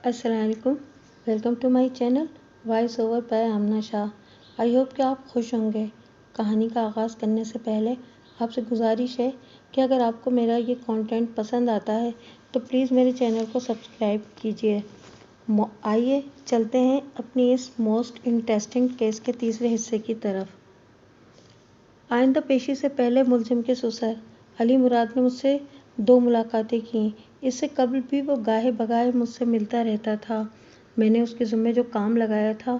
अस्सलाम वालेकुम। Welcome to my channel voice over by Amna Shah. I hope कि आप खुश होंगे। कहानी का आगाज़ करने से पहले आपसे गुजारिश है कि अगर आपको मेरा ये कंटेंट पसंद आता है तो प्लीज़ मेरे चैनल को सब्सक्राइब कीजिए। आइए चलते हैं अपनी इस मोस्ट इंटरेस्टिंग केस के तीसरे हिस्से की तरफ। आइंदा पेशी से पहले मुलजिम के ससुर अली मुराद ने मुझसे 2 मुलाकातें की। इससे कबल भी वो गाहे बगाहे मुझसे मिलता रहता था। मैंने उसके ज़िम्मे जो काम लगाया था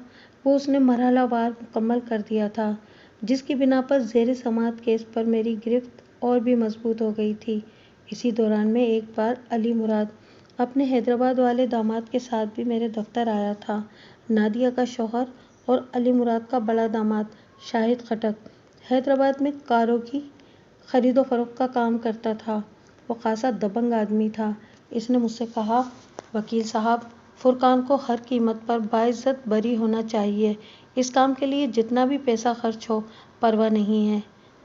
वो उसने मरहलावार मुकम्मल कर दिया था, जिसकी बिना पर ज़ेर समाअत केस पर मेरी गिरफ्त और भी मजबूत हो गई थी। इसी दौरान में एक बार अली मुराद अपने हैदराबाद वाले दामाद के साथ भी मेरे दफ्तर आया था। नादिया का शौहर और अली मुराद का बड़ा दामाद शाहिद खटक हैदराबाद में कारों की खरीदो फरोख्त का काम करता था। वो खासा दबंग आदमी था। इसने मुझसे कहा, वकील साहब, फुरकान को हर कीमत पर बाइज्जत बरी होना चाहिए। इस काम के लिए जितना भी पैसा खर्च हो परवाह नहीं है।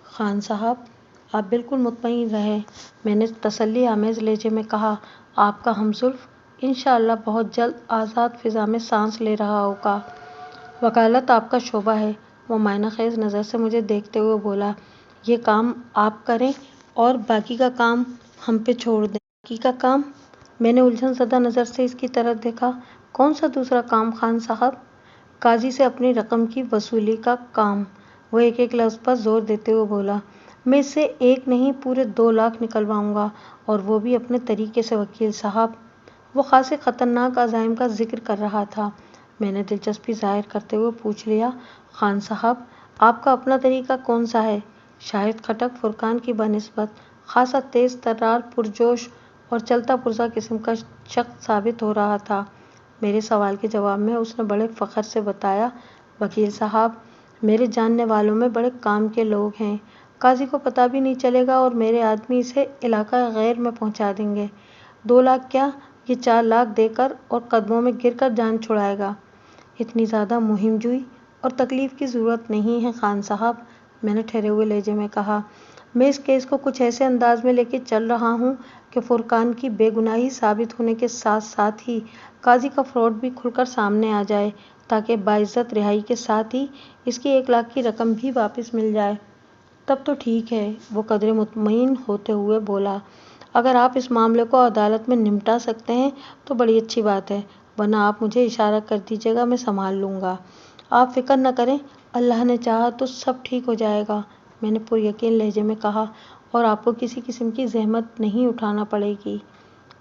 खान साहब, आप बिल्कुल मुतमईन रहें, मैंने तसल्ली आमेज़ लहजे में कहा। आपका हमसुल्फ इंशाअल्लाह बहुत जल्द आज़ाद फ़िज़ा में सांस ले रहा होगा। वकालत आपका शोबा है। वो मायना ख़ेज़ नज़र से मुझे देखते हुए बोला, ये काम आप करें और बाकी का काम हम पे छोड़ दें। बाकी का काम? मैंने उलझन ज़दा नज़र से इसकी तरफ देखा। कौन सा दूसरा काम खान साहब? काजी से अपनी रकम की वसूली का काम। वो एक एक लफ्ज़ पर जोर देते हुए बोला, मैं इससे 1 नहीं पूरे 2 लाख निकलवाऊंगा, और वो भी अपने तरीके से वकील साहब। वो खासे ख़तरनाक अज़ाइम का जिक्र कर रहा था। मैंने दिलचस्पी ज़ाहिर करते हुए पूछ लिया, खान साहब, आपका अपना तरीका कौन सा है? शाहिद खटक फुरकान की बनिस्बत खासा तेज़ तर्रार, पुरजोश और चलता पुरजा किस्म का शख्स साबित हो रहा था। मेरे सवाल के जवाब में उसने बड़े फ़ख्र से बताया, वकील साहब, मेरे जानने वालों में बड़े काम के लोग हैं। काजी को पता भी नहीं चलेगा और मेरे आदमी इसे इलाका गैर में पहुंचा देंगे। 2 लाख क्या, ये 4 लाख देकर और कदमों में गिरकर जान छुड़ाएगा। इतनी ज़्यादा मुहिमजुई और तकलीफ़ की ज़रूरत नहीं है खान साहब, मैंने ठहरे हुए लहजे में कहा। मैं इस केस को कुछ ऐसे अंदाज में लेके चल रहा हूँ कि फुरकान की बेगुनाही साबित होने के साथ साथ ही काजी का फ्रॉड भी खुलकर सामने आ जाए, ताकि बाइज्जत रिहाई के साथ ही इसकी 1 लाख की रकम भी वापस मिल जाए। तब तो ठीक है, वो कदरे मुतमईन होते हुए बोला। अगर आप इस मामले को अदालत में निपटा सकते हैं तो बड़ी अच्छी बात है, वरना आप मुझे इशारा कर दीजिएगा, मैं संभाल लूँगा। आप फ़िक्र न करें, अल्लाह ने चाहा तो सब ठीक हो जाएगा, मैंने पुरयकीन लहजे में कहा, और आपको किसी किस्म की ज़हमत नहीं उठाना पड़ेगी।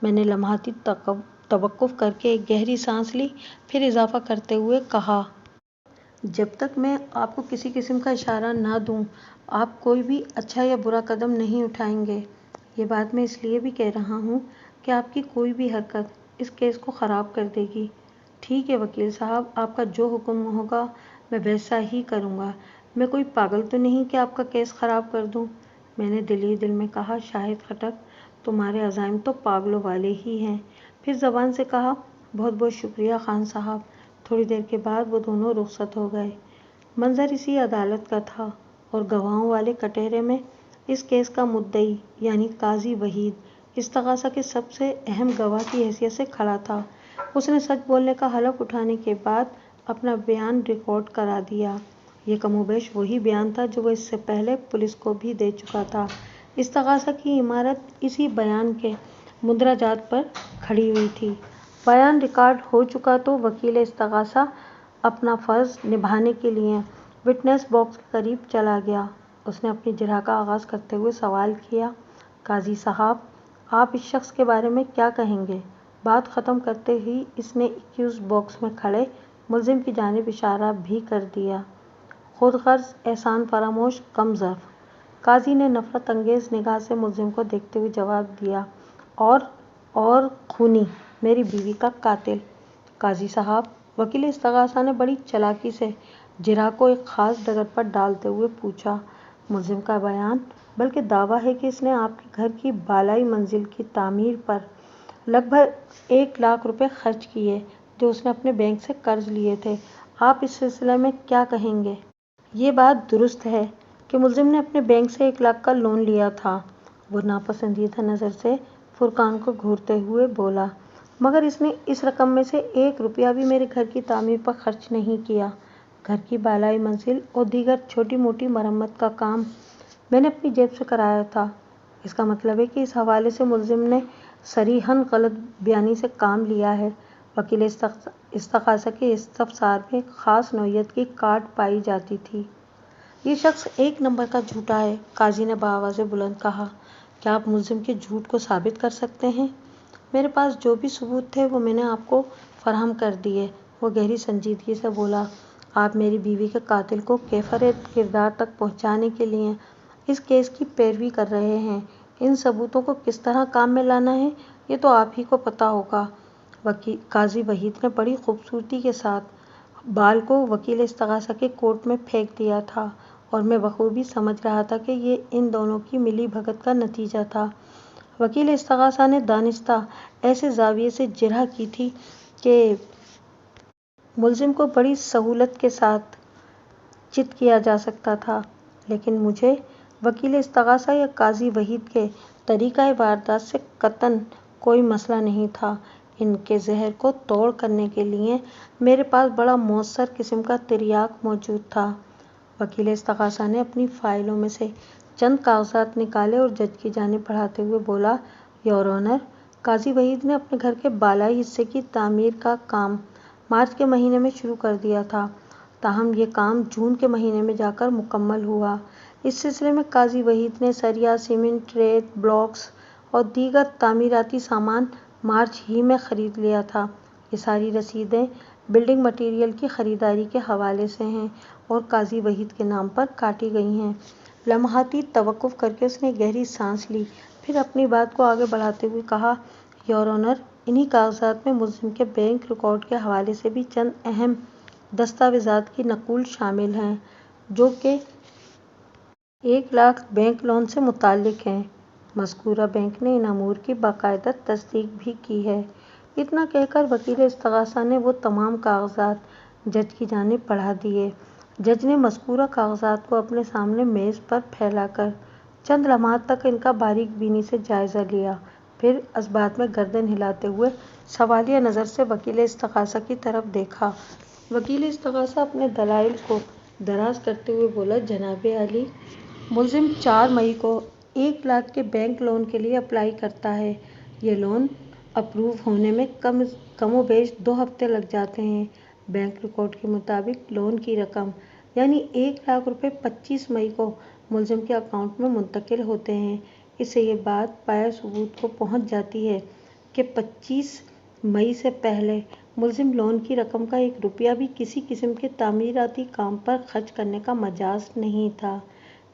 मैंने लम्हाती तवक्कुफ़ करके एक गहरी सांस ली, फिर इजाफ़ा करते हुए कहा, जब तक मैं आपको किसी किस्म का इशारा ना दूं, आप कोई भी अच्छा या बुरा कदम नहीं उठाएंगे। ये बात मैं इसलिए भी कह रहा हूँ कि आपकी कोई भी हरकत इस केस को ख़राब कर देगी। ठीक है वकील साहब, आपका जो हुक्म होगा मैं वैसा ही करूँगा। मैं कोई पागल तो नहीं कि आपका केस ख़राब कर दूँ, मैंने दिल ही दिल में कहा। शाहिद खटक, तुम्हारे अज़ाइम तो पागलों वाले ही हैं। फिर ज़बान से कहा, बहुत बहुत शुक्रिया खान साहब। थोड़ी देर के बाद वो दोनों रुखसत हो गए। मंजर इसी अदालत का था और गवाहों वाले कटहरे में इस केस का मुद्दई यानी काजी वहीद इस्तग़ासा के सबसे अहम गवाह की हैसियत से खड़ा था। उसने सच बोलने का हलफ उठाने के बाद अपना बयान रिकॉर्ड करा दिया। ये कमोबेश वही बयान था जो वो इससे पहले पुलिस को भी दे चुका था। इस्तग़ासा की इमारत इसी बयान के मुंदरजात पर खड़ी हुई थी। बयान रिकॉर्ड हो चुका तो वकील इस्तग़ासा अपना फ़र्ज़ निभाने के लिए विटनेस बॉक्स के करीब चला गया। उसने अपनी जिरह का आगाज़ करते हुए सवाल किया, काजी साहब, आप इस शख्स के बारे में क्या कहेंगे? बात ख़त्म करते ही इसने एक्यूज़ बॉक्स में खड़े मुलजिम की जानिब इशारा भी कर दिया। खुद गर्ज़, एहसान फरामोश, कम ज़र्फ़, काजी ने नफ़रत अंगेज़ निगाह से मुलजिम को देखते हुए जवाब दिया, और खूनी, मेरी बीवी का कातिल। काजी साहब, वकील इस्तग़ासा ने बड़ी चालाकी से जिरह को एक ख़ास डगर पर डालते हुए पूछा। मुलजिम का बयान, बल्कि दावा है कि इसने आपके घर की बालाई मंजिल की तामीर पर लगभग 1 लाख रुपए खर्च किए, जो उसने अपने बैंक से कर्ज लिए थे। आप इस सिलसिले में क्या कहेंगे? ये बात दुरुस्त है कि मुलजिम ने अपने बैंक से 1 लाख का लोन लिया था, वो नापसंदीदा नज़र से फुरकान को घूरते हुए बोला। मगर इसने इस रकम में से 1 रुपया भी मेरे घर की तामीर पर खर्च नहीं किया। घर की बालाई मंजिल और दीगर छोटी मोटी मरम्मत का काम मैंने अपनी जेब से कराया था। इसका मतलब है कि इस हवाले से मुलजिम ने सरीहन गलत बयानी से काम लिया है। वकील इस्तग़ासा के इस्तफ़सार में ख़ास नौइयत की काट पाई जाती थी। ये शख्स 1 नंबर का झूठा है, काजी ने बआवाज़ बुलंद कहा। क्या आप मुलजिम के झूठ को साबित कर सकते हैं? मेरे पास जो भी सबूत थे वो मैंने आपको फराहम कर दिए। वो गहरी संजीदगी से बोला। आप मेरी बीवी के कातिल को कैफर किरदार तक पहुंचाने के लिए इस केस की पैरवी कर रहे हैं। इन सबूतों को किस तरह काम में लाना है ये तो आप ही को पता होगा। काजी वहीद ने बड़ी खूबसूरती के साथ बाल को वकील इस्तग़ासा के कोट में फेंक दिया था और मैं बखूबी समझ रहा था कि ये इन दोनों की मिली भगत का नतीजा था। वकील इस्तग़ासा ने दानिस्ता ऐसे ज़ाविये से जिरह की थी कि मुलजिम को बड़ी सहूलत के साथ चित किया जा सकता था, लेकिन मुझे वकील इस्तग़ासा या काजी वहीद के तरीक़ा वारदात से कतन कोई मसला नहीं था। इनके ज़हर को तोड़ करने के लिए मेरे पास बड़ा मौसर किस्म का तिर्याक मौजूद था। वकील इस्तग़ासा ने अपनी फ़ाइलों में से चंद कागज़ात निकाले और जज की जानिब बढ़ाते हुए बोला, योर ऑनर, काजी वहीद ने अपने घर के बालाई हिस्से की तामीर का काम मार्च के महीने में शुरू कर दिया था, ताहम ये काम जून के महीने में जाकर मुकम्मल हुआ। इस सिलसिले में काजी वहीद ने सरिया, सीमेंट, रेत, ब्लॉक्स और दीगर तामीराती सामान मार्च ही में ख़रीद लिया था। ये सारी रसीदें बिल्डिंग मटीरियल की ख़रीदारी के हवाले से हैं और काजी वहीद के नाम पर काटी गई हैं। लम्हाती तवक्कुफ़ करके उसने गहरी सांस ली, फिर अपनी बात को आगे बढ़ाते हुए कहा, योर ऑनर, इन्हीं कागज़ात में मुलजिम के बैंक रिकॉर्ड के हवाले से भी चंद अहम दस्तावेज़ात की नक़ूल शामिल हैं, जो कि 1 लाख बैंक लोन से मुताल्लिक़ हैं। मज़कूरा बैंक ने इन अमूर की बाकायदा तस्दीक भी की है। इतना कहकर वकील इस्तग़ासा ने वो तमाम कागज़ात जज की जानिब बढ़ा दिए। जज ने मज़कूरा कागज़ात को अपने सामने मेज़ पर फैलाकर चंद लम्हात तक इनका बारीक बीनी से जायज़ा लिया, फिर इस बात में गर्दन हिलाते हुए सवालिया नज़र से वकील इस्तग़ासा की तरफ देखा। वकील इस्तग़ासा अपने दलाइल को दराज करते हुए बोला, जनाबे आली, मुलजिम 4 मई को 1 लाख के बैंक लोन के लिए अप्लाई करता है। ये लोन अप्रूव होने में कमोबेश 2 हफ्ते लग जाते हैं। बैंक रिकॉर्ड के मुताबिक लोन की रकम यानी 1 लाख रुपए 25 मई को मुलजिम के अकाउंट में मुंतकिल होते हैं। इससे ये बात पाया सबूत को पहुंच जाती है कि 25 मई से पहले मुलजिम लोन की रकम का 1 रुपया भी किसी किस्म के तामीराती काम पर खर्च करने का मजाज नहीं था,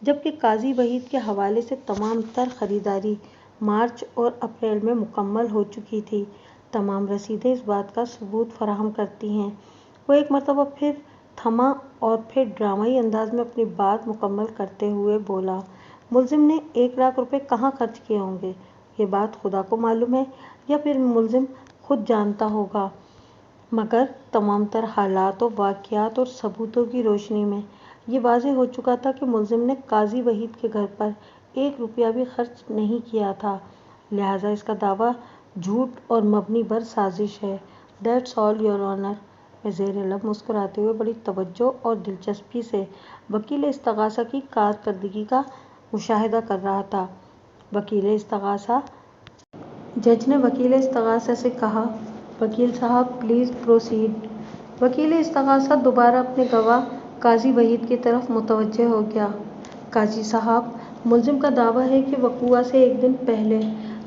जबकि काजी वहीद के हवाले से तमाम तर ख़रीदारी मार्च और अप्रैल में मुकम्मल हो चुकी थी। तमाम रसीदें इस बात का सबूत फराहम करती हैं। वो एक मरतबा फिर थमा और फिर ड्रामाई अंदाज में अपनी बात मुकम्मल करते हुए बोला, मुलजिम ने 1 लाख रुपए कहाँ खर्च किए होंगे, ये बात खुदा को मालूम है या फिर मुलजिम खुद जानता होगा, मगर तमाम तर हालात और वाक़यात और सबूतों की रोशनी में ये वाज़ेह हो चुका था कि मुलजिम ने काजी वहीद के घर पर 1 रुपया भी खर्च नहीं किया था। लिहाजा इसका दावा झूठ और मबनी बर साजिश है। That's all your honour. मैं ज़ेर लब मुस्कुराते हुए बड़ी तवज्जो और दिलचस्पी से वकील इस्तग़ासा की कारकर्दगी का मुशाहिदा कर रहा था। वकील इस्तग़ासा। जज ने वकील इस्तग़ासा से कहा, वकील साहब प्लीज़ प्रोसीड। वकील इस्तग़ासा दोबारा अपने गवाह काजी वहीद की तरफ मुतवज्जे हो गया। काजी साहब, मुलजिम का दावा है कि वक़ूआ से 1 दिन पहले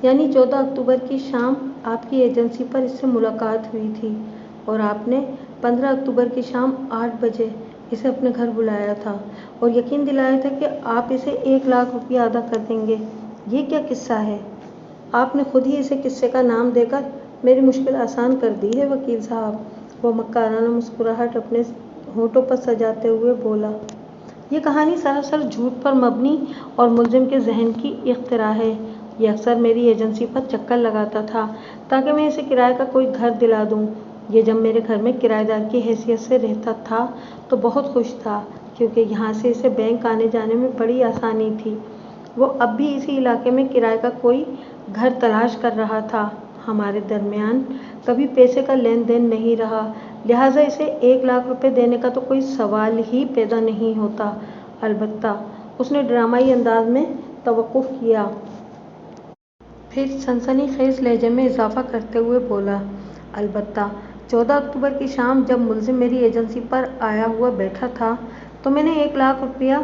यानी 14 अक्टूबर की शाम आपकी एजेंसी पर इससे मुलाकात हुई थी और आपने 15 अक्टूबर की शाम 8 बजे इसे अपने घर बुलाया था और यकीन दिलाया था कि आप इसे 1 लाख रुपया अदा कर देंगे। ये क्या किस्सा है? आपने खुद ही इसे किस्से का नाम देकर मेरी मुश्किल आसान कर दी है वकील साहब। वो मक्काराना मुस्कुराहट अपने होठों पर सजाते हुए बोला, ये कहानी सरासर झूठ पर मबनी और मुलजिम के जहन की इख्तिरा है। ये अक्सर मेरी एजेंसी पर चक्कर लगाता था ताकि मैं इसे किराए का कोई घर दिला दूं। ये जब मेरे घर में किराएदार की हैसियत से रहता था तो बहुत खुश था, क्योंकि यहाँ से इसे बैंक आने जाने में बड़ी आसानी थी। वो अब भी इसी इलाके में किराए का कोई घर तलाश कर रहा था। हमारे दरमियान कभी पैसे का लेन देन नहीं रहा, लिहाजा इसे 1 लाख रुपए देने का तो कोई सवाल ही पैदा नहीं होता। अलबत्ता, उसने ड्रामाई अंदाज में तवक्कुफ किया। फिर सनसनीखेज लहजे में इजाफा करते हुए बोला, अलबत्ता 14 अक्टूबर की शाम जब मुलजिम मेरी एजेंसी पर आया हुआ बैठा था तो मैंने 1 लाख रुपया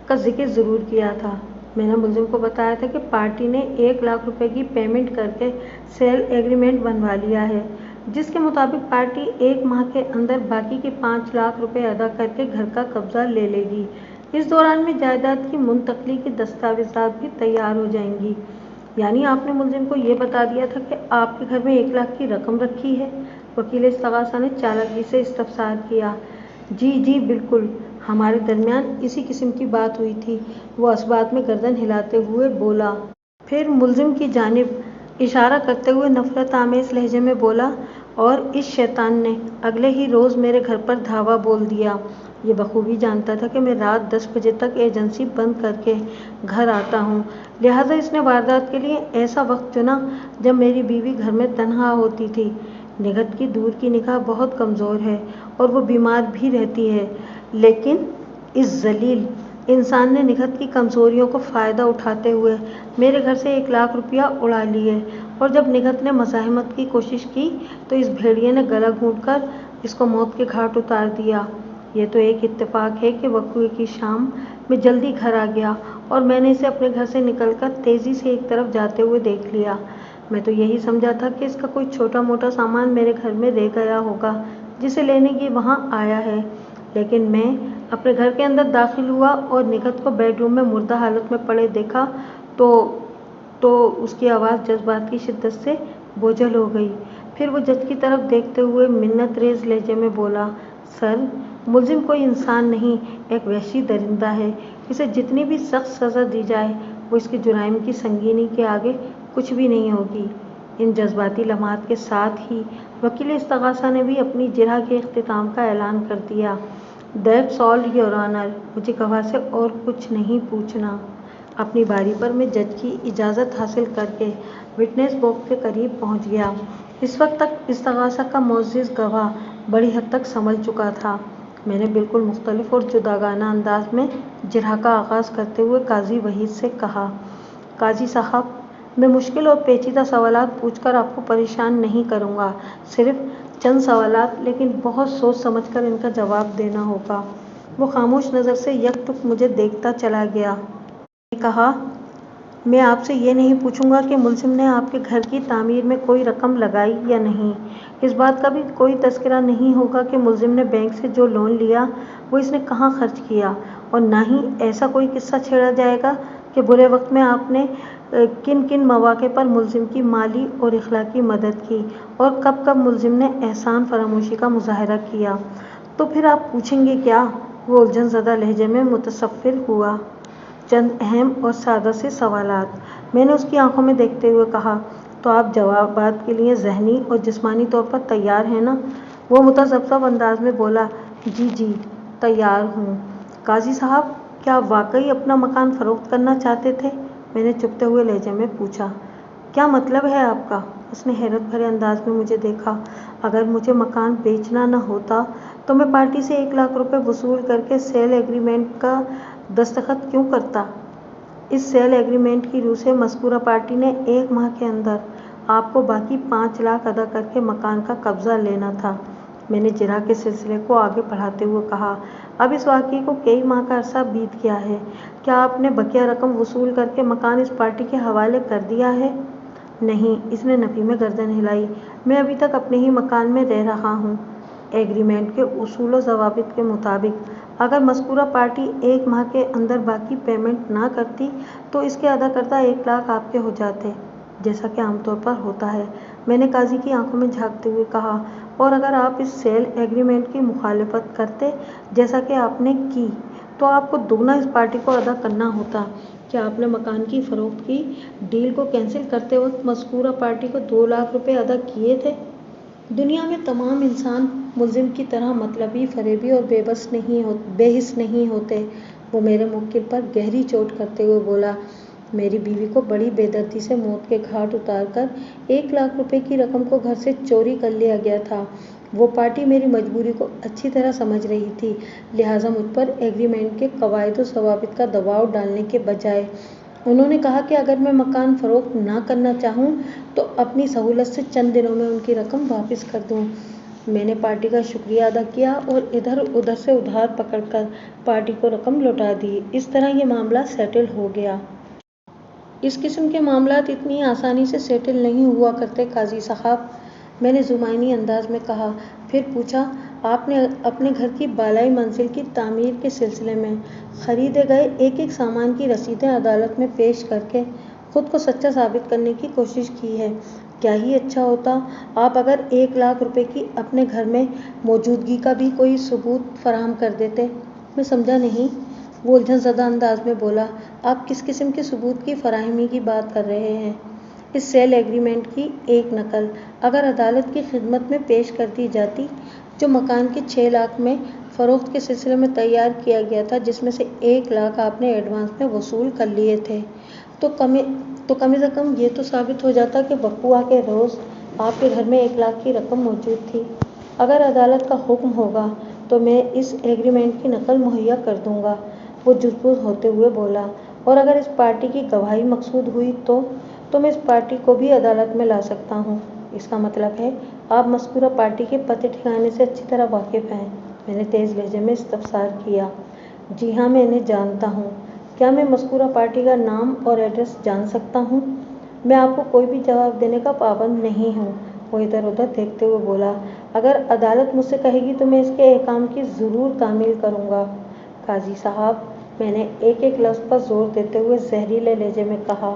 का जिक्र ज़रूर किया था। मैंने मुलजिम को बताया था कि पार्टी ने 1 लाख रुपए की पेमेंट करके सेल एग्रीमेंट बनवा लिया है, जिसके मुताबिक पार्टी 1 माह के अंदर बाकी के 5 लाख रुपए अदा करके घर का कब्जा ले लेगी। इस दौरान में जायदाद की मुंतकली की दस्तावेज़ात भी तैयार हो जाएंगी। यानी आपने मुलजिम को ये बता दिया था कि आपके घर में 1 लाख की रकम रखी है? वकील इस्तगासा ने चालाकी से इस्तफसार किया। जी जी बिल्कुल, हमारे दरमियान इसी किस्म की बात हुई थी, वो असबात में गर्दन हिलाते हुए बोला। फिर मुलजिम की जानिब इशारा करते हुए नफरत आमेज लहजे में बोला, और इस शैतान ने अगले ही रोज़ मेरे घर पर धावा बोल दिया। ये बखूबी जानता था कि मैं रात 10 बजे तक एजेंसी बंद करके घर आता हूँ, लिहाजा इसने वारदात के लिए ऐसा वक्त चुना जब मेरी बीवी घर में तन्हा होती थी। निगहत की दूर की निगाह बहुत कमज़ोर है और वो बीमार भी रहती है, लेकिन इस जलील इंसान ने निगहत की कमज़ोरियों को फ़ायदा उठाते हुए मेरे घर से 1 लाख रुपया उड़ा लिए, और जब निगहत ने मज़ाहमत की कोशिश की तो इस भेड़िए ने गला घूंटकर इसको मौत के घाट उतार दिया। ये तो एक इत्तेफाक है कि वक़्ए की शाम में जल्दी घर आ गया और मैंने इसे अपने घर से निकलकर तेज़ी से एक तरफ जाते हुए देख लिया। मैं तो यही समझा था कि इसका कोई छोटा मोटा सामान मेरे घर में रह गया होगा जिसे लेने ये वहाँ आया है, लेकिन मैं अपने घर के अंदर दाखिल हुआ और निगहत को बेडरूम में मुर्दा हालत में पड़े देखा तो उसकी आवाज़ जज्बात की शिद्दत से बोझल हो गई। फिर वो जज की तरफ देखते हुए मिन्नत रेज़ लहजे में बोला, सर, मुलजिम कोई इंसान नहीं, एक वहशी दरिंदा है। इसे जितनी भी सख्त सज़ा दी जाए वो इसके जुराइम की संगीनी के आगे कुछ भी नहीं होगी। इन जज्बाती लम्हात के साथ ही वकील इस्तगासा ने भी अपनी जिरह के इख्तिताम का ऐलान कर दिया। दैट्स ऑल योर ऑनर, मुझे गवाह से और कुछ नहीं पूछना। अपनी बारी पर मैं जज की इजाज़त हासिल करके विटनेस बॉक्स के करीब पहुंच गया। इस वक्त तक इस्तगासा का मोअज़्ज़िज़ गवाह बड़ी हद तक संभल चुका था। मैंने बिल्कुल मुख्तलिफ और जुदागाना अंदाज में जिरह का आगाज़ करते हुए काजी वहीद से कहा, काजी साहब, मैं मुश्किल और पेचीदा सवालात पूछकर आपको परेशान नहीं करूँगा, सिर्फ चंद सवालात, लेकिन बहुत सोच समझकर इनका जवाब देना होगा। वो खामोश नज़र से यकटुक मुझे देखता चला गया। मैंने कहा, मैं आपसे ये नहीं पूछूंगा कि मुलजिम ने आपके घर की तामीर में कोई रकम लगाई या नहीं। इस बात का भी कोई तज़किरा नहीं होगा कि मुलजिम ने बैंक से जो लोन लिया वो इसने कहाँ खर्च किया, और ना ही ऐसा कोई किस्सा छेड़ा जाएगा कि बुरे वक्त में आपने किन किन मौक़े पर मुलजिम की माली और इखलाकी मदद की और कब कब मुलजिम ने एहसान फरामोशी का मुज़ाहरा किया। तो फिर आप पूछेंगे क्या? वो उलझन ज़दा लहजे में मुतसफ़िर हुआ। चंद अहम और सादा से सवालात, मैंने उसकी आंखों में देखते हुए कहा। तो आप जवाबात के लिए ज़हनी और जिस्मानी तौर पर तैयार हैं ना? वो मुतज़ब्ज़ब अंदाज में बोला, जी जी तैयार हूँ। काजी साहब, क्या आप वाकई अपना मकान फ़रोख्त करना चाहते थे? मैंने चुभते हुए लहजे में पूछा। क्या मतलब है आपका? उसने हैरत भरे अंदाज में मुझे देखा। अगर मुझे मकान बेचना न होता तो मैं पार्टी से 1 लाख रुपए वसूल करके सेल एग्रीमेंट का दस्तखत क्यों करता? इस सेल एग्रीमेंट की रूह से मज़कूरा पार्टी ने 1 माह के अंदर आपको बाकी 5 लाख अदा करके मकान का कब्ज़ा लेना था। मैंने जिरह के सिलसिले को आगे बढ़ाते हुए कहा, अब इस वाक़ये को कई माह का अरसा बीत गया है। क्या आपने बकिया रकम वसूल करके मकान इस पार्टी के हवाले कर दिया है? नहीं, इसने नफ़ी में गर्दन हिलाई। मैं अभी तक अपने ही मकान में रह रहा हूँ। एग्रीमेंट के उसूल व ज़वाबित के मुताबिक अगर मज़कूरा पार्टी 1 माह के अंदर बाकी पेमेंट ना करती तो इसके अदा करदा 1 लाख आपके हो जाते, जैसा कि आमतौर पर होता है। मैंने काजी की आंखों में झांकते हुए कहा, और अगर आप इस सेल एग्रीमेंट की मुखालफत करते जैसा कि आपने की तो आपको दोगुना इस पार्टी को अदा करना होता। क्या आपने मकान की फ़रोख्त की डील को कैंसिल करते वक्त मज़कूरा पार्टी को 2 लाख रुपए अदा किए थे? दुनिया में तमाम इंसान मुलजिम की तरह मतलबी, फरेबी और बेहिस नहीं होते। वो मेरे मुक्किल पर गहरी चोट करते हुए बोला, میری بیوی کو بڑی بے دردی سے موت کے گھاٹ اتار کر 1 لاکھ روپے کی رقم کو گھر سے چوری کر لیا گیا تھا۔ وہ پارٹی میری مجبوری کو اچھی طرح سمجھ رہی تھی، لہٰذا مجھ پر ایگریمنٹ کے قواعد و ضوابط کا دباؤ ڈالنے کے بجائے انہوں نے کہا کہ اگر میں مکان فروخت نہ کرنا چاہوں تو اپنی سہولت سے چند دنوں میں ان کی رقم واپس کر دوں۔ میں نے پارٹی کا شکریہ ادا کیا اور ادھر ادھر سے ادھار پکڑ کر پارٹی کو رقم لوٹا دی۔ اس طرح یہ معاملہ سیٹل ہو گیا۔ اس قسم کے معاملات اتنی آسانی سے سیٹل نہیں ہوا کرتے قاضی صاحب، میں نے زمینی انداز میں کہا۔ پھر پوچھا، آپ نے اپنے گھر کی بالائی منزل کی تعمیر کے سلسلے میں خریدے گئے ایک ایک سامان کی رسیدیں عدالت میں پیش کر کے خود کو سچا ثابت کرنے کی کوشش کی ہے؟ کیا ہی اچھا ہوتا آپ اگر 1 لاکھ روپے کی اپنے گھر میں موجودگی کا بھی کوئی ثبوت فراہم کر دیتے۔ میں سمجھا نہیں، وہ الجھن زدہ انداز میں بولا، آپ کس قسم کے ثبوت کی فراہمی کی بات کر رہے ہیں؟ اس سیل ایگریمنٹ کی ایک نقل اگر عدالت کی خدمت میں پیش کر دی جاتی جو مکان کے 6 لاکھ میں فروخت کے سلسلے میں تیار کیا گیا تھا، جس میں سے 1 لاکھ آپ نے ایڈوانس میں وصول کر لیے تھے، تو کم از کم یہ تو ثابت ہو جاتا کہ وقوعہ کے روز آپ کے گھر میں 1 لاکھ کی رقم موجود تھی۔ اگر عدالت کا حکم ہوگا تو میں اس ایگریمنٹ کی نقل مہیا کر دوں گا، وہ جزبز ہوتے ہوئے بولا، اور اگر اس پارٹی کی گواہی مقصود ہوئی تو میں اس پارٹی کو بھی عدالت میں لا سکتا ہوں۔ اس کا مطلب ہے آپ مذکورہ پارٹی کے پتے ٹھکانے سے اچھی طرح واقف ہیں؟ میں نے تیز لہجے میں استفسار کیا۔ جی ہاں، میں انہیں جانتا ہوں۔ کیا میں مذکورہ پارٹی کا نام اور ایڈریس جان سکتا ہوں؟ میں آپ کو کوئی بھی جواب دینے کا پابند نہیں ہوں، وہ ادھر ادھر دیکھتے ہوئے بولا۔ اگر عدالت مجھ سے کہے گی تو میں اس کے احکام کی ضرور تعمیل کروں گا۔ قاضی صاحب، میں نے ایک ایک لفظ پر زور دیتے ہوئے زہریلے لہجے میں کہا،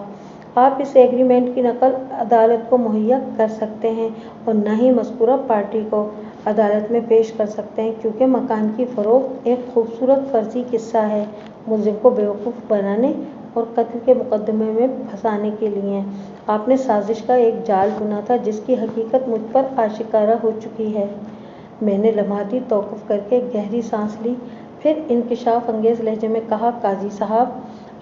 آپ اس ایگریمنٹ کی نقل عدالت کو مہیا کر سکتے ہیں اور نہ ہی مذکورہ پارٹی کو عدالت میں پیش کر سکتے ہیں، کیونکہ مکان کی فروخت ایک خوبصورت فرضی قصہ ہے ملزم کو بیوقوف بنانے اور قتل کے مقدمے میں پھنسانے کے لیے۔ آپ نے سازش کا ایک جال بنا تھا جس کی حقیقت مجھ پر آشکارا ہو چکی ہے۔ میں نے لمحاتی توقف کر کے گہری سانس لی، پھر انکشاف انگیز لہجے میں کہا، قاضی صاحب،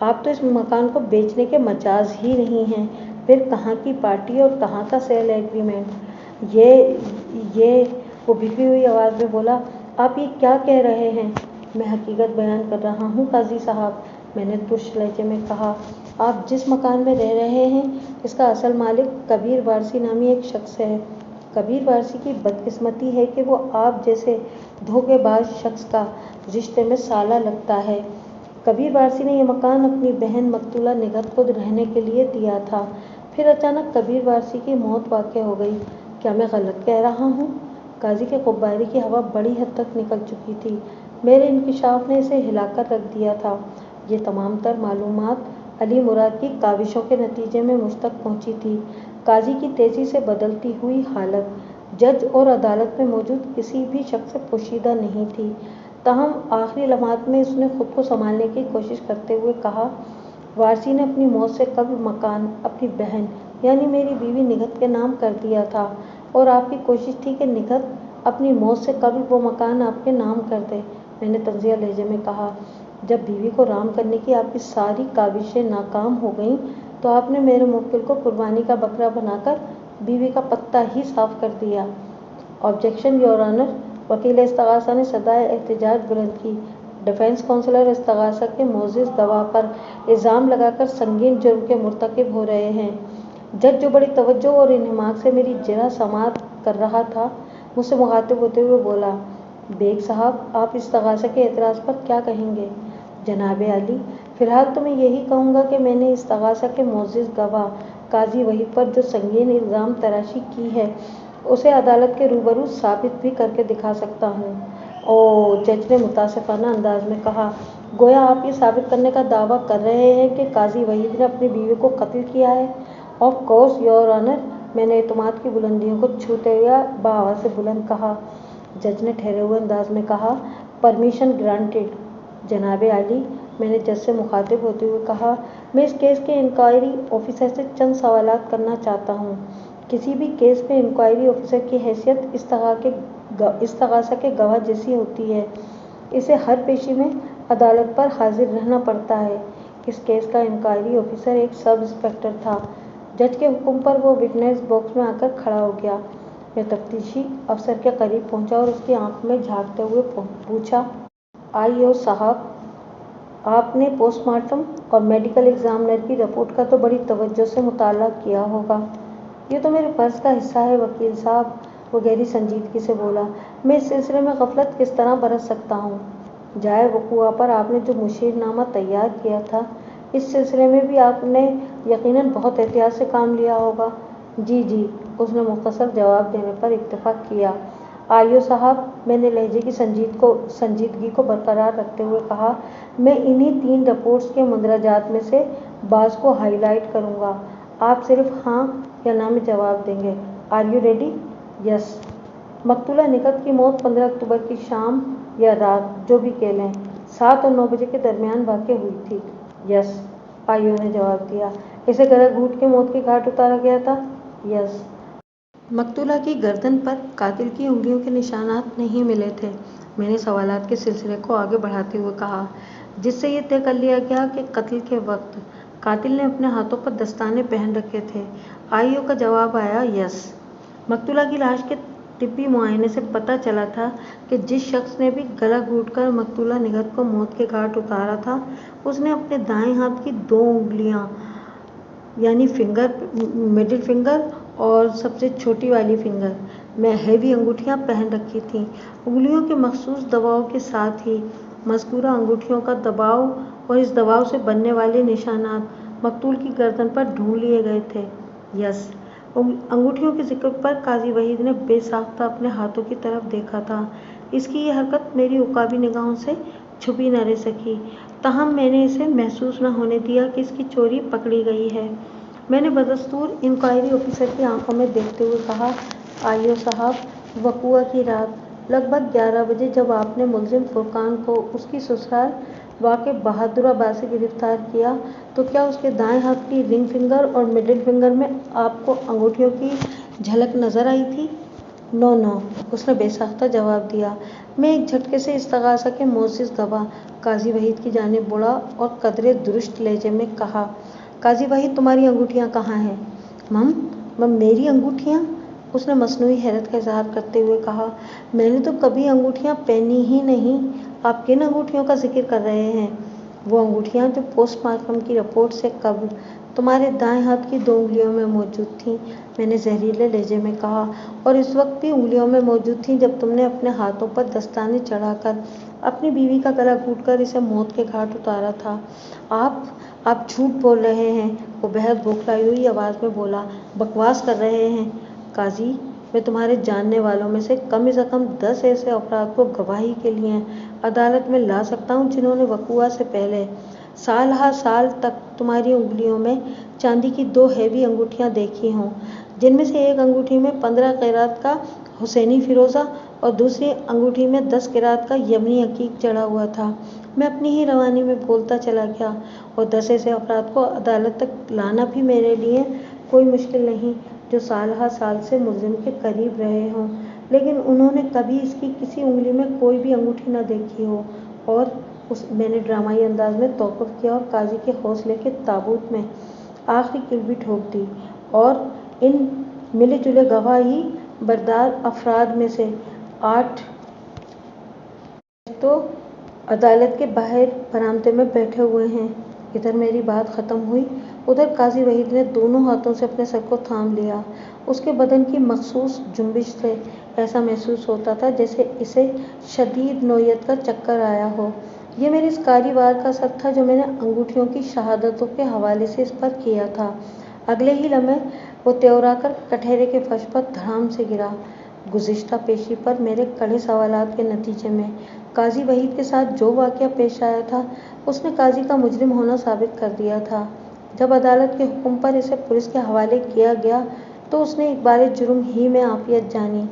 آپ تو اس مکان کو بیچنے کے مجاز ہی نہیں ہیں، پھر کہاں کی پارٹی اور کہاں کا سیل ایگریمنٹ؟ یہ وہ بھیگی ہوئی آواز میں بولا، آپ یہ کیا کہہ رہے ہیں؟ میں حقیقت بیان کر رہا ہوں قاضی صاحب، میں نے ترش لہجے میں کہا۔ آپ جس مکان میں رہ رہے ہیں اس کا اصل مالک کبیر وارثی نامی ایک شخص ہے۔ کبیر وارثی کی بدقسمتی ہے کہ وہ آپ جیسے دھوکے باز شخص کا رشتے میں سالہ لگتا ہے۔ کبیر وارثی نے یہ مکان اپنی بہن مقتولہ نگہت کو رہنے کے لیے دیا تھا، پھر اچانک کبیر وارثی کی موت واقع ہو گئی۔ کیا میں غلط کہہ رہا ہوں؟ قاضی کے غبارے کی ہوا بڑی حد تک نکل چکی تھی، میرے انکشاف نے اسے ہلا کر رکھ دیا تھا۔ یہ تمام تر معلومات علی مراد کی کاوشوں کے نتیجے میں مجھ تک پہنچی تھی۔ قاضی کی تیزی سے بدلتی ہوئی حالت جج اور عدالت میں موجود کسی بھی شخص سے پوشیدہ نہیں تھی، تاہم آخری لمحات میں اس نے خود کو سنبھالنے کی کوشش کرتے ہوئے کہا، وارثی نے اپنی موت سے قبل مکان اپنی بہن یعنی میری بیوی نگہت کے نام کر دیا تھا، اور آپ کی کوشش تھی کہ نگہت اپنی موت سے قبل وہ مکان آپ کے نام کر دے۔ میں نے طنزیہ لہجے میں کہا، جب بیوی کو رام کرنے کی آپ کی ساری کاوشیں ناکام ہو گئیں تو آپ نے میرے موکل کو قربانی کا بکرا بنا کر بیوی کا پتہ ہی صاف کر دیا۔ آبجیکشن یور آنر، وکیل استغاثہ نے صدائے احتجاج بلند کی۔ ڈیفنس کونسلر استغاثہ کے معزز گواہ پر الزام لگا کر سنگین جرم کے مرتکب ہو رہے ہیں۔ جج، جو بڑی توجہ اور انہماک سے میری جرح سماعت کر رہا تھا، مجھ سے مخاطب ہوتے ہوئے بولا، بیگ صاحب، آپ استغاثہ کے اعتراض پر کیا کہیں گے؟ جناب عالی، فی الحال تو میں یہی کہوں گا کہ میں نے استغاثہ کے معزز گواہ قاضی وحید پر جو سنگین الزام تراشی کی ہے اسے عدالت کے روبرو ثابت بھی کر کے دکھا سکتا ہوں۔ اوہ، جج نے متاسفانہ انداز میں کہا، گویا آپ یہ ثابت کرنے کا دعویٰ کر رہے ہیں کہ قاضی وحید نے اپنی بیوی کو قتل کیا ہے؟ آف کورس یور آنر، میں نے اعتماد کی بلندیوں کو چھوتے ہوئے بآواز سے بلند کہا۔ جج نے ٹھہرے ہوئے انداز میں کہا، پرمیشن گرانٹڈ۔ جناب عالی، میں نے جج سے مخاطب ہوتے ہوئے کہا، میں اس کیس کے انکوائری آفیسر سے چند سوالات کرنا چاہتا ہوں۔ کسی بھی کیس میں انکوائری آفیسر کی حیثیت استغاثہ کے گواہ جیسی ہوتی ہے، اسے ہر پیشی میں عدالت پر حاضر رہنا پڑتا ہے، इस केस का इंक्वायरी ऑफिसर एक सब इंस्पेक्टर था। जज के हुक्म पर वो विटनेस बॉक्स में आकर खड़ा हो गया। मैं तफ्तीशी अफसर के करीब पहुंचा और उसकी आंखों में झांकते हुए पूछा, आईओ साहब, आपने पोस्टमार्टम और मेडिकल एग्जामिनर की रिपोर्ट का तो बड़ी तवज्जो से मुताला किया होगा। ये तो मेरे फर्ज का हिस्सा है वकील साहब, वो गहरी संजीदगी से बोला। मैं इस सिलसिले में गफलत किस तरह बरत सकता हूँ? जाए वक़ुआ पर आपने जो मुशीरनामा तैयार किया था, इस सिलसिले में भी आपने यकीनन बहुत एहतियात से काम लिया होगा। जी जी, उसने मुख्तसर जवाब देने पर इत्तेफाक किया। आईओ साहब, मैंने लहजे की संजीदगी को बरकरार रखते हुए कहा, मैं इन्हीं 3 रिपोर्ट्स के मंदरजात में से बाज़ को हाईलाइट करूँगा। आप सिर्फ हाँ या ना में जवाब देंगे। Are you ready? यस। मकतूला निगहत की मौत 15 अक्टूबर की शाम या रात, जो भी कह लें, 7 और 9 बजे के दरमियान वाक़ हुई थी। यस, आईओ ने जवाब दिया। इसे गला घूंट के मौत के घाट उतारा गया था। यस। मकतूला की गर्दन पर कातिल की उंगलियों के निशानात नहीं मिले थे। मैंने सवालात के सिलसिले को आगे बढ़ाते हुए कहा, जिससे ये तय कर लिया गया कि कत्ल के वक्त कातिल ने अपने हाथों पर दस्ताने पहन रखे थे। आईओ का जवाब आया, यस। मकतूला की लाश के तिब्बी मुआयने से पता चला था कि जिस शख्स ने भी गला घूंटकर मकतूला निगहत को मौत के घाट उतारा था, उसने अपने दाएं हाथ की 2 उंगलियां यानी मिडिल फिंगर और सबसे छोटी वाली फिंगर में हैवी अंगूठियां पहन रखी थीं। उंगलियों के मखसूस दबाव के साथ ही मज़कूरा अंगूठियों का दबाव और इस दबाव से बनने वाले निशानात मकतूल की गर्दन पर ढूंढ लिए गए थे। यस। अंगूठियों के जिक्र पर काजी वहीद ने बेसाख्ता अपने हाथों की तरफ देखा था। इसकी ये हरकत मेरी उकाबी निगाहों से छुपी न रह सकी, ताहम मैंने इसे महसूस न होने दिया कि इसकी चोरी पकड़ी गई है। मैंने बदस्तूर इंक्वायरी ऑफिसर की आंखों में देखते हुए कहा, आईओ साहब, वक़ुआ की रात लगभग 11 बजे जब आपने मुलजिम फुरकान को उसकी ससुराल वाक़ बहादुराबाद से गिरफ्तार किया, तो क्या उसके दाएं हाथ की रिंग फिंगर और मिडिल फिंगर में आपको अंगूठियों की झलक नज़र आई थी? नो नो, उसने बेसाख्ता जवाब दिया। मैं एक झटके से इस्तग़ासा के मोअज़्ज़िज़ दबा काजी वहीद की जानिब मुड़ा और कदरे दुरुस्त लहजे में कहा, काजी वहीद, तुम्हारी अंगूठियाँ कहाँ हैं? मम, मेरी अंगूठियाँ? उसने मसनूई हैरत का इजहार करते हुए कहा, मैंने तो कभी अंगूठियाँ पहनी ही नहीं। आप किन अंगूठियों का जिक्र कर रहे हैं? वो अंगूठियाँ जो पोस्टमार्टम की रिपोर्ट से कब्ल तुम्हारे दाएं हाथ की 2 उंगलियों में मौजूद थीं, मैंने जहरीले लहजे में कहा, और इस वक्त भी उंगलियों में मौजूद थीं जब तुमने अपने हाथों पर दस्ताने चढ़ाकर अपनी बीवी का गला घूंटकर इसे मौत के घाट उतारा था। आप झूठ बोल रहे हैं, वो बेहद बौखलाई हुई आवाज़ में बोला। बकवास कर रहे हैं काजी, मैं तुम्हारे जानने वालों में से कम 10 ऐसे अफराद को गवाही के लिए अदालत में ला सकता हूँ जिन्होंने वक़ुआ से पहले साल हा साल तक तुम्हारी उंगलियों में चांदी की 2 हैवी अंगूठियाँ देखी हों, जिनमें से एक अंगूठी में 15 क़ैरात का हुसैनी फ़िरोज़ा और दूसरी अंगूठी में 10 क़ैरात का यमनी अकीक जड़ा हुआ था। मैं अपनी ही रवानी में बोलता चला गया, और 10 ऐसे अफराद को अदालत तक लाना भी मेरे लिए कोई मुश्किल नहीं, जो साल हा साल से मुलजिम के करीब रहे हों, लेकिन उन्होंने कभी इसकी किसी उंगली में कोई भी अंगूठी न देखी हो। और मैंने ड्रामाई अंदाज में तौक़ुफ़ किया और काजी के हौसले के ताबूत में आखिरी किल भी ठोक दी, और इन मिले जुले गवाही बरदार अफराद में से 8 तो अदालत के बाहर बरामदे में बैठे हुए हैं। इधर मेरी बात ख़त्म हुई, उधर काजी वहीद ने दोनों हाथों से अपने सर को थाम लिया। उसके बदन की मखसूस जुंबिश से ऐसा महसूस होता था जैसे इसे शदीद नोयत का चक्कर आया हो। ये मेरे इस कारी वार का असर था जो मैंने अंगूठियों की शहादतों के हवाले से इस पर किया था। अगले ही लम्हे वो त्योराकर कटहरे के फर्श पर धड़ाम से गिरा। गुज़िश्ता पेशी पर मेरे कड़े सवालात के नतीजे में काजी वहीद के साथ जो वाक़या पेश आया था, उसने काजी का मुजरिम होना साबित कर दिया था। जब अदालत के हुक्म पर इसे पुलिस के हवाले किया गया, तो उसने एक बार जुर्म ही में आफियत जानी।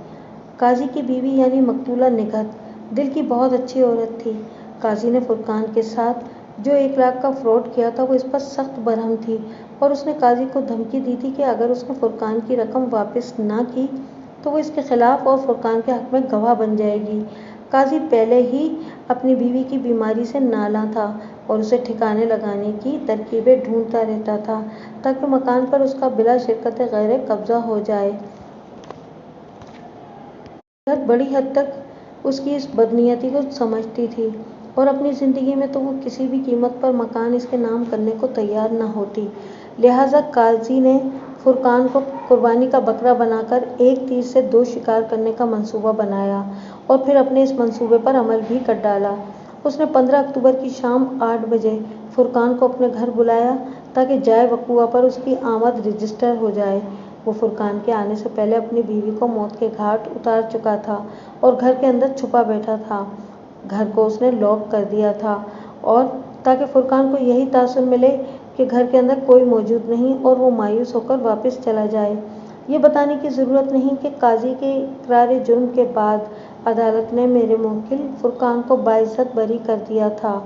काजी की बीवी यानी मकतूला निगहत दिल की बहुत अच्छी औरत थी। काजी ने फुरकान के साथ जो 1 लाख का फ्रॉड किया था, वो इस पर सख्त बरहम थी, और उसने काजी को धमकी दी थी कि अगर उसने फुरकान की रकम वापस ना की तो वो इसके खिलाफ और फुरकान के हक में गवाह बन जाएगी। काजी पहले ही अपनी बीवी की बीमारी से नाला था। اور اسے ٹھکانے لگانے کی ترکیبیں ڈھونڈتا رہتا تھا تاکہ مکان پر اس کا بلا شرکت غیر قبضہ ہو جائے۔ بڑی حد تک اس کی اس بدنیتی کو سمجھتی تھی اور اپنی زندگی میں تو وہ کسی بھی قیمت پر مکان اس کے نام کرنے کو تیار نہ ہوتی۔ لہٰذا قاضی نے فرقان کو قربانی کا بکرا بنا کر ایک تیر سے دو شکار کرنے کا منصوبہ بنایا اور پھر اپنے اس منصوبے پر عمل بھی کر ڈالا۔ اس نے 15 اکتوبر کی شام 8 بجے فرقان کو اپنے گھر بلایا تاکہ جائے وقوع پر اس کی آمد رجسٹر ہو جائے۔ وہ فرقان کے آنے سے پہلے اپنی بیوی کو موت کے گھاٹ اتار چکا تھا اور گھر کے اندر چھپا بیٹھا تھا۔ گھر کو اس نے لاک کر دیا تھا اور تاکہ فرقان کو یہی تاثر ملے کہ گھر کے اندر کوئی موجود نہیں اور وہ مایوس ہو کر واپس چلا جائے۔ یہ بتانے کی ضرورت نہیں کہ قاضی کے اقرار جرم کے بعد عدالت نے میرے موکل فرقان کو باعزت بری کر دیا تھا۔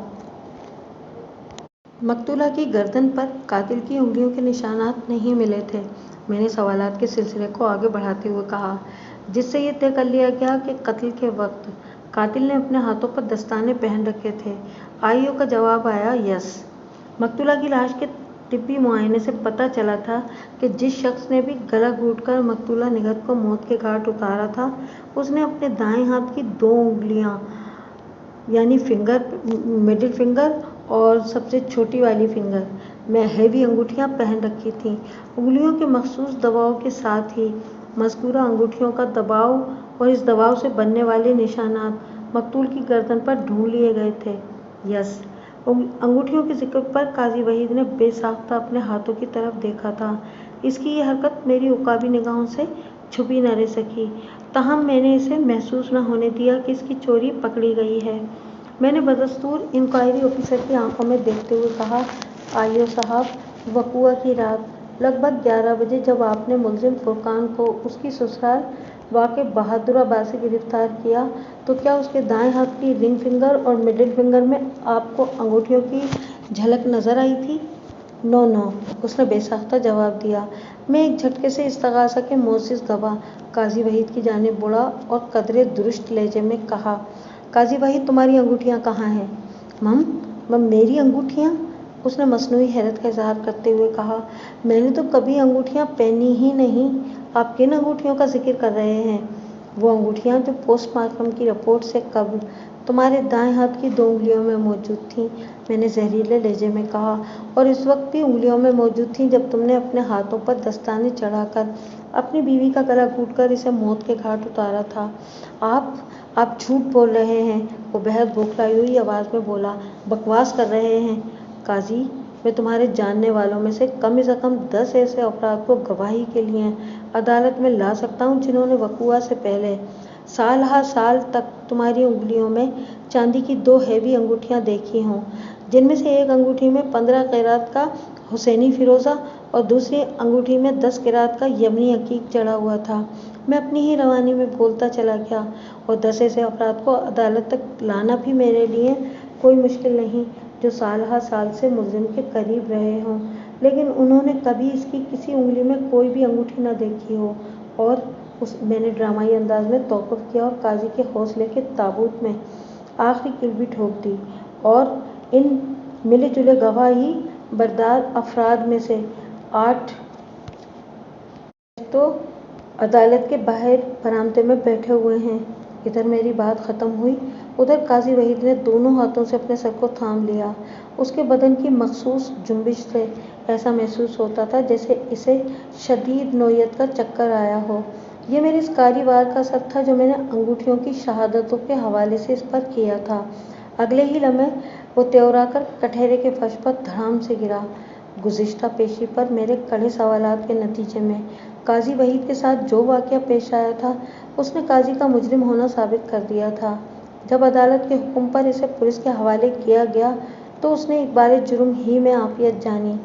مقتولہ کی گردن پر قاتل کی انگلیوں کے نشانات نہیں ملے تھے۔ میں نے سوالات کے سلسلے کو آگے بڑھاتے ہوئے کہا، جس سے یہ طے کر لیا گیا کہ قتل کے وقت قاتل نے اپنے ہاتھوں پر دستانے پہن رکھے تھے۔ آئی او کا جواب آیا، یس۔ مقتولہ کی لاش کے طبی معائنے سے پتہ چلا تھا کہ جس شخص نے بھی گلا گھونٹ کر مقتولہ نگہت کو موت کے گھاٹ اتارا تھا، اس نے اپنے دائیں ہاتھ کی 2 انگلیاں یعنی مڈل فنگر اور سب سے چھوٹی والی فنگر میں ہیوی انگوٹھیاں پہن رکھی تھیں۔ انگلیوں کے مخصوص دباؤ کے ساتھ ہی مذکورہ انگوٹھیوں کا دباؤ اور اس دباؤ سے بننے والے نشانات مقتول کی گردن پر ڈھونڈ لیے گئے تھے، یس۔ انگوٹھیوں کے ذکر پر قاضی وحید نے بے ساختہ اپنے ہاتھوں کی طرف دیکھا تھا۔ اس کی یہ حرکت میری عقابی نگاہوں سے چھپی نہ رہ سکی، تاہم میں نے اسے محسوس نہ ہونے دیا کہ اس کی چوری پکڑی گئی ہے۔ میں نے بدستور انکوائری آفیسر کی آنکھوں میں دیکھتے ہوئے کہا، آئی او صاحب، وقوع کی رات لگ بھگ 11 بجے جب آپ نے ملزم فرقان کو اس کی سسرال واقع بہادر آباد سے گرفتار کیا تو کیا اس کے دائیں ہاتھ کی رنگ فنگر اور مڈل فنگر میں آپ کو انگوٹھیوں کی جھلک نظر آئی تھی؟ نو نو، اس نے بے ساختہ جواب دیا۔ میں ایک جھٹکے سے استغاثہ کے معزز گواہ قاضی وحید کی جانب بڑھا اور قدرے درشت لہجے میں کہا، قاضی وحید، تمہاری انگوٹھیاں کہاں ہیں؟ میری انگوٹھیاں؟ اس نے مصنوعی حیرت کا اظہار کرتے ہوئے کہا، میں نے تو کبھی انگوٹھیاں پہنی ہی نہیں۔ آپ کن انگوٹھیوں کا ذکر کر رہے ہیں؟ وہ انگوٹھیاں جو پوسٹ مارٹم کی رپورٹ سے قبل تمہارے دائیں ہاتھ کی 2 انگلیوں میں موجود تھیں، میں نے زہریلے لہجے میں کہا، اور اس وقت بھی انگلیوں میں موجود تھیں جب تم نے اپنے ہاتھوں پر دستانے چڑھا کر اپنی بیوی کا گلا گھونٹ کر اسے موت کے گھاٹ اتارا تھا۔ آپ جھوٹ بول رہے ہیں، وہ بہت بوکھلائی ہوئی آواز میں بولا، بکواس کر رہے ہیں۔ قاضی، میں تمہارے جاننے والوں میں سے کم از کم 10 ایسے افراد کو گواہی کے لیے عدالت میں لا سکتا ہوں جنہوں نے وقوع سے پہلے سال ہا سال تک تمہاری انگلیوں میں چاندی کی 2 ہیوی انگوٹھیاں دیکھی ہوں، جن میں سے ایک انگوٹھی میں 15 قیرات کا حسینی فیروزہ اور دوسری انگوٹھی میں 10 قیرات کا یمنی عقیق جڑا ہوا تھا۔ میں اپنی ہی روانی میں بولتا چلا گیا، اور 10 ایسے افراد کو عدالت تک لانا بھی میرے لیے کوئی مشکل نہیں جو سال ہا سال سے ملزم کے قریب رہے ہوں، لیکن انہوں نے کبھی اس کی کسی انگلی میں کوئی بھی انگوٹھی نہ دیکھی ہو۔ اور میں نے ڈرامائی انداز میں توقف کیا اور قاضی کے حوصلے کے تابوت میں آخری کیل بھی ٹھوک دی، اور ان ملے جلے گواہی بردار افراد میں سے 8 تو عدالت کے باہر برآمدے میں بیٹھے ہوئے ہیں۔ ادھر میری بات ختم ہوئی، ادھر قاضی وحید نے دونوں ہاتھوں سے اپنے سر کو تھام لیا۔ اس کے بدن کی مخصوص جنبش سے ایسا محسوس ہوتا تھا جیسے اسے شدید نوعیت کا چکر آیا ہو۔ یہ میرے اس کاری وار کا اثر تھا جو میں نے انگوٹھیوں کی شہادتوں کے حوالے سے اس پر کیا تھا۔ اگلے ہی لمحے وہ تیورا کر کٹہرے کے فرش پر دھڑام سے گرا۔ گزشتہ پیشی پر میرے کڑے سوالات کے نتیجے میں قاضی وحید کے ساتھ جو واقعہ پیش آیا تھا، اس نے قاضی کا مجرم ہونا ثابت کر دیا تھا۔ جب عدالت کے حکم پر اسے پولیس کے حوالے کیا گیا تو اس نے اقبال جرم ہی میں عافیت جانی۔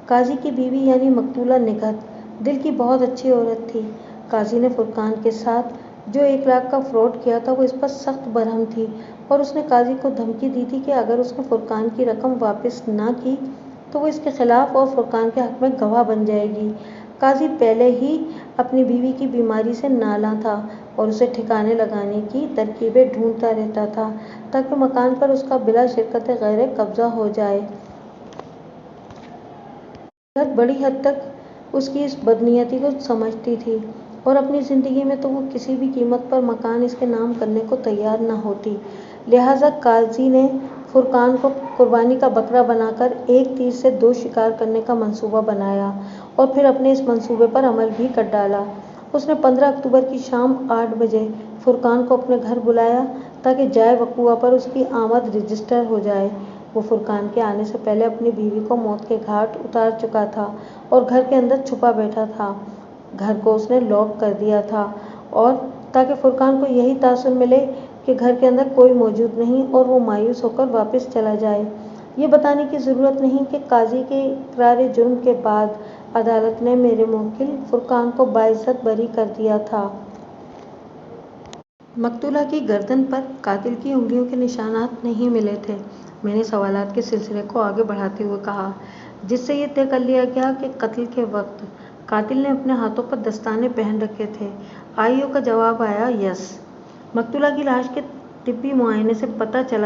قاضی کی بیوی یعنی مقتولہ نگہت دل کی بہت اچھی عورت تھی۔ قاضی نے فرقان کے ساتھ جو 1 لاکھ کا فراڈ کیا تھا وہ اس پر سخت برہم تھی، اور اس نے قاضی کو دھمکی دی تھی کہ اگر اس نے فرقان کی رقم واپس نہ کی تو وہ اس کے خلاف اور فرقان کے حق میں گواہ بن جائے گی۔ قاضی پہلے ہی اپنی بیوی کی بیماری سے نالاں تھا اور اسے ٹھکانے لگانے کی ترکیبیں ڈھونڈتا رہتا تھا تاکہ مکان پر اس کا بلا شرکت غیر قبضہ ہو جائے۔ عدالت بڑی حد تک اس کی اس بدنیتی کو سمجھتی تھی اور اپنی زندگی میں تو وہ کسی بھی قیمت پر مکان اس کے نام کرنے کو تیار نہ ہوتی۔ لہٰذا قاضی نے فرقان کو قربانی کا بکرا بنا کر ایک تیر سے دو شکار کرنے کا منصوبہ بنایا اور پھر اپنے اس منصوبے پر عمل بھی کر ڈالا۔ اس نے 15 اکتوبر کی شام 8 بجے فرقان کو اپنے گھر بلایا تاکہ جائے وقوع پر اس کی آمد رجسٹر ہو جائے۔ وہ فرقان کے آنے سے پہلے اپنی بیوی کو موت کے گھاٹ اتار چکا تھا اور گھر کے اندر چھپا بیٹھا تھا۔ گھر کو اس نے لاک کر دیا تھا اور تاکہ فرقان کو یہی تاثر ملے کہ گھر کے اندر کوئی موجود نہیں اور وہ مایوس ہو کر واپس چلا جائے۔ یہ بتانے کی ضرورت نہیں کہ قاضی کے اقرار جرم کے بعد عدالت نے میرے موکل فرقان کو باعزت بری کر دیا تھا۔ مقتولہ کی گردن پر قاتل کی انگلیوں کے نشانات نہیں ملے تھے۔ میں نے سوالات کے سلسلے کو آگے بڑھاتے ہوئے کہا، جس سے یہ طے کر لیا گیا کہ قتل کے وقت قاتل نے اپنے ہاتھوں پر دستانے پہن رکھے تھے۔ آئی او کا جواب آیا، یس۔ مقتولہ کی لاش کے طبی معائنے سے پتہ چلا